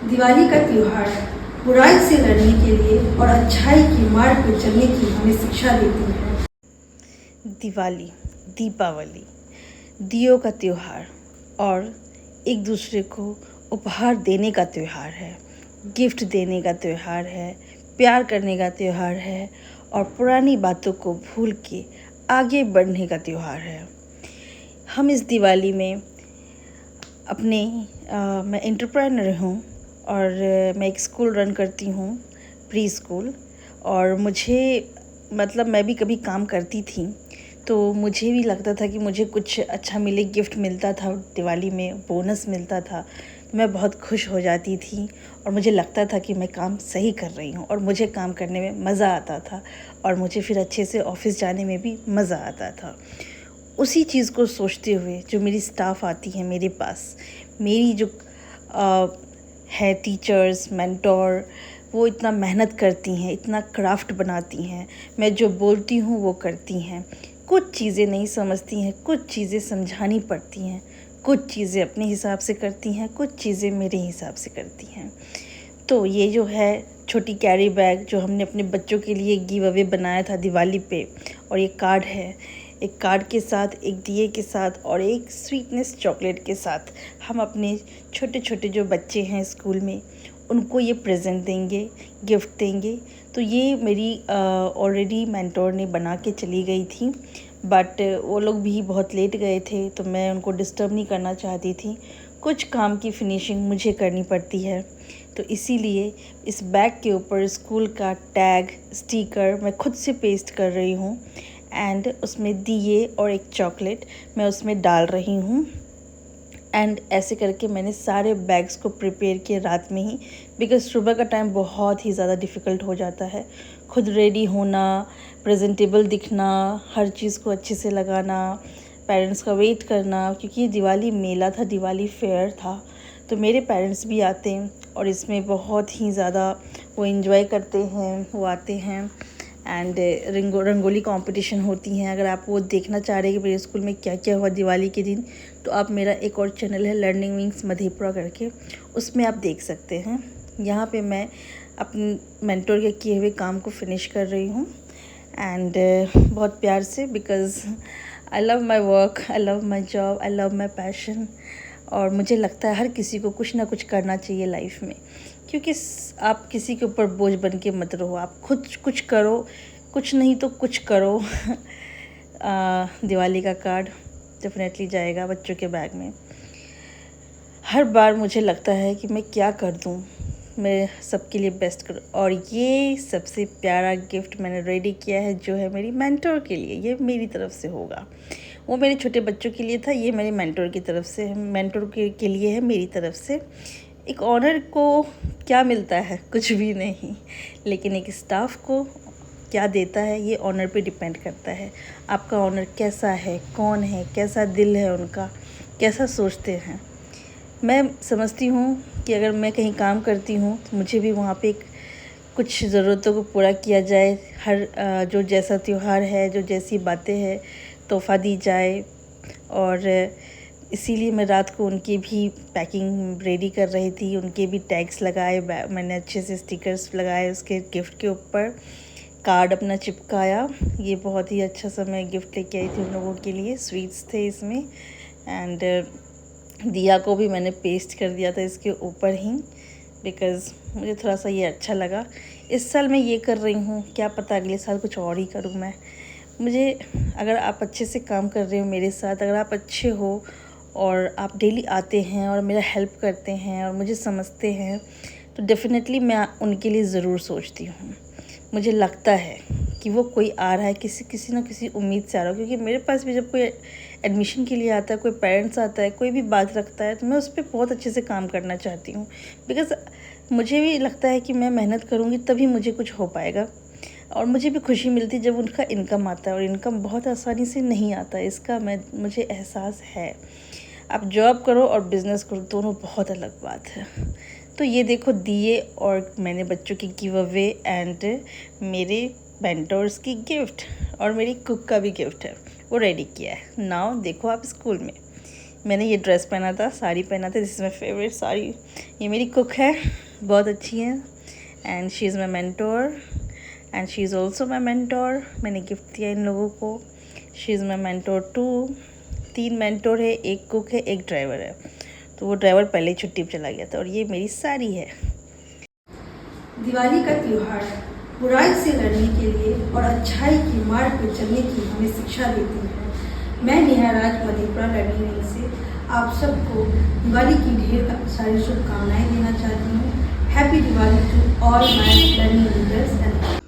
दिवाली का त्योहार बुराई से लड़ने के लिए और अच्छाई की मार्ग पर चलने की हमें शिक्षा देती है। दिवाली, दीपावली, दियों का त्योहार और एक दूसरे को उपहार देने का त्योहार है, गिफ्ट देने का त्योहार है, प्यार करने का त्योहार है और पुरानी बातों को भूल के आगे बढ़ने का त्योहार है। हम इस दिवाली में अपने मैं एंटरप्रेन्योर हूँ और मैं एक स्कूल रन करती हूँ, प्री स्कूल। और मुझे मतलब मैं भी कभी काम करती थी, तो मुझे भी लगता था कि मुझे कुछ अच्छा मिले, गिफ्ट मिलता था दिवाली में, बोनस मिलता था, तो मैं बहुत खुश हो जाती थी और मुझे लगता था कि मैं काम सही कर रही हूँ और मुझे काम करने में मज़ा आता था और मुझे फिर अच्छे से ऑफ़िस जाने में भी मज़ा आता था। उसी चीज़ को सोचते हुए जो मेरी स्टाफ आती है मेरे पास, मेरी जो है टीचर्स, मेंटोर, वो इतना मेहनत करती हैं, इतना क्राफ्ट बनाती हैं, मैं जो बोलती हूँ वो करती हैं। कुछ चीज़ें नहीं समझती हैं, कुछ चीज़ें समझानी पड़ती हैं, कुछ चीज़ें अपने हिसाब से करती हैं, कुछ चीज़ें मेरे हिसाब से करती हैं। तो ये जो है छोटी कैरी बैग जो हमने अपने बच्चों के लिए गिव अवे बनाया था दिवाली पे, और ये कार्ड है, एक कार्ड के साथ, एक दिए के साथ और एक स्वीटनेस चॉकलेट के साथ हम अपने छोटे छोटे जो बच्चे हैं स्कूल में उनको ये प्रेजेंट देंगे, गिफ्ट देंगे। तो ये मेरी ऑलरेडी मेंटोर ने बना के चली गई थी, बट वो लोग भी बहुत लेट गए थे तो मैं उनको डिस्टर्ब नहीं करना चाहती थी। कुछ काम की फिनिशिंग मुझे करनी पड़ती है, तो इसीलिए इस बैग के ऊपर स्कूल का टैग, स्टिकर मैं खुद से पेस्ट कर रही हूँ एंड उसमें दिए और एक चॉकलेट मैं उसमें डाल रही हूँ। एंड ऐसे करके मैंने सारे बैग्स को प्रिपेयर किए रात में ही, बिकॉज़ सुबह का टाइम बहुत ही ज़्यादा डिफ़िकल्ट हो जाता है, खुद रेडी होना, प्रेजेंटेबल दिखना, हर चीज़ को अच्छे से लगाना, पेरेंट्स का वेट करना, क्योंकि ये दिवाली मेला था, दिवाली फेयर था, तो मेरे पेरेंट्स भी आते हैं और इसमें बहुत ही ज़्यादा वो इन्जॉय करते हैं, वो आते हैं। एंड रंगोली कंपटीशन होती हैं। अगर आप वो देखना चाह रहे हैं कि मेरे स्कूल में क्या क्या हुआ दिवाली के दिन, तो आप मेरा एक और चैनल है लर्निंग विंग्स मधेपुरा करके, उसमें आप देख सकते हैं। यहाँ पे मैं अपने मेंटोर के किए हुए काम को फिनिश कर रही हूँ एंड बहुत प्यार से, because I love my work, I love my job, I love my passion. और मुझे लगता है हर किसी को कुछ ना कुछ करना चाहिए लाइफ में, क्योंकि आप किसी के ऊपर बोझ बन के मत रहो, आप खुद कुछ करो, कुछ नहीं तो कुछ करो। दिवाली का कार्ड डेफिनेटली जाएगा बच्चों के बैग में। हर बार मुझे लगता है कि मैं क्या कर दूँ, मैं सबके लिए बेस्ट करूँ, और ये सबसे प्यारा गिफ्ट मैंने रेडी किया है जो है मेरी मेंटोर के लिए। ये मेरी तरफ से होगा, वो मेरे छोटे बच्चों के लिए था, ये मेरे मेंटोर की तरफ से, मेंटोर के लिए है मेरी तरफ से। एक ऑनर को क्या मिलता है, कुछ भी नहीं, लेकिन एक स्टाफ को क्या देता है ये ऑनर पे डिपेंड करता है। आपका ऑनर कैसा है, कौन है, कैसा दिल है उनका, कैसा सोचते हैं। मैं समझती हूँ कि अगर मैं कहीं काम करती हूँ तो मुझे भी वहाँ पे कुछ ज़रूरतों को पूरा किया जाए, हर जो जैसा त्यौहार है, जो जैसी बातें हैं, तोहफ़ा दी जाए। और इसीलिए मैं रात को उनकी भी पैकिंग रेडी कर रही थी, उनके भी टैग्स लगाए, मैंने अच्छे से स्टिकर्स लगाए उसके गिफ्ट के ऊपर, कार्ड अपना चिपकाया। ये बहुत ही अच्छा सा मैं गिफ्ट लेके आई थी उन लोगों के लिए, स्वीट्स थे इसमें। एंड दिया को भी मैंने पेस्ट कर दिया था इसके ऊपर ही, बिकॉज़ मुझे थोड़ा सा ये अच्छा लगा। इस साल मैं ये कर रही हूँ, क्या पता अगले साल कुछ और ही करूँ मैं। मुझे, अगर आप अच्छे से काम कर रहे हो मेरे साथ, अगर आप अच्छे हो और आप डेली आते हैं और मेरा हेल्प करते हैं और मुझे समझते हैं, तो डेफ़िनेटली मैं उनके लिए ज़रूर सोचती हूँ। मुझे लगता है कि वो कोई आ रहा है, किसी ना किसी उम्मीद से आ रहा है, क्योंकि मेरे पास भी जब कोई एडमिशन के लिए आता है, कोई पेरेंट्स आता है, कोई भी बात रखता है, तो मैं उस पर बहुत अच्छे से काम करना चाहती हूँ, बिकॉज़ मुझे भी लगता है कि मैं मेहनत करूँगी तभी मुझे कुछ हो पाएगा। और मुझे भी खुशी मिलती है जब उनका इनकम आता है, और इनकम बहुत आसानी से नहीं आता है, इसका मुझे एहसास है। आप जॉब करो और बिज़नेस करो, दोनों बहुत अलग बात है। तो ये देखो दिए और मैंने बच्चों की गिव अवे एंड मेरे मेंटोर्स की गिफ्ट और मेरी कुक का भी गिफ्ट है, वो रेडी किया है। नाउ देखो आप स्कूल में मैंने ये ड्रेस पहना था, साड़ी पहना था। This is my favourite sari. ये मेरी कुक है, बहुत अच्छी है, and she is my mentor and she is also my mentor. मैंने गिफ्ट दिया इन लोगों को। She is my mentor too. 3 mentor है, एक कुक है, एक ड्राइवर है। तो वो ड्राइवर पहले ही छुट्टी पर चला गया था। और ये मेरी साड़ी है। दिवाली का त्यौहार बुराई से लड़ने के लिए और अच्छाई की मार्ग पर चलने की हमें शिक्षा देती है। मैं नेहा राज मधेपुरा लर्निंग से आप सबको दिवाली की ढेर सारी शुभकामनाएं देना चाहती हूँ। Happy Diwali to all my learning leaders and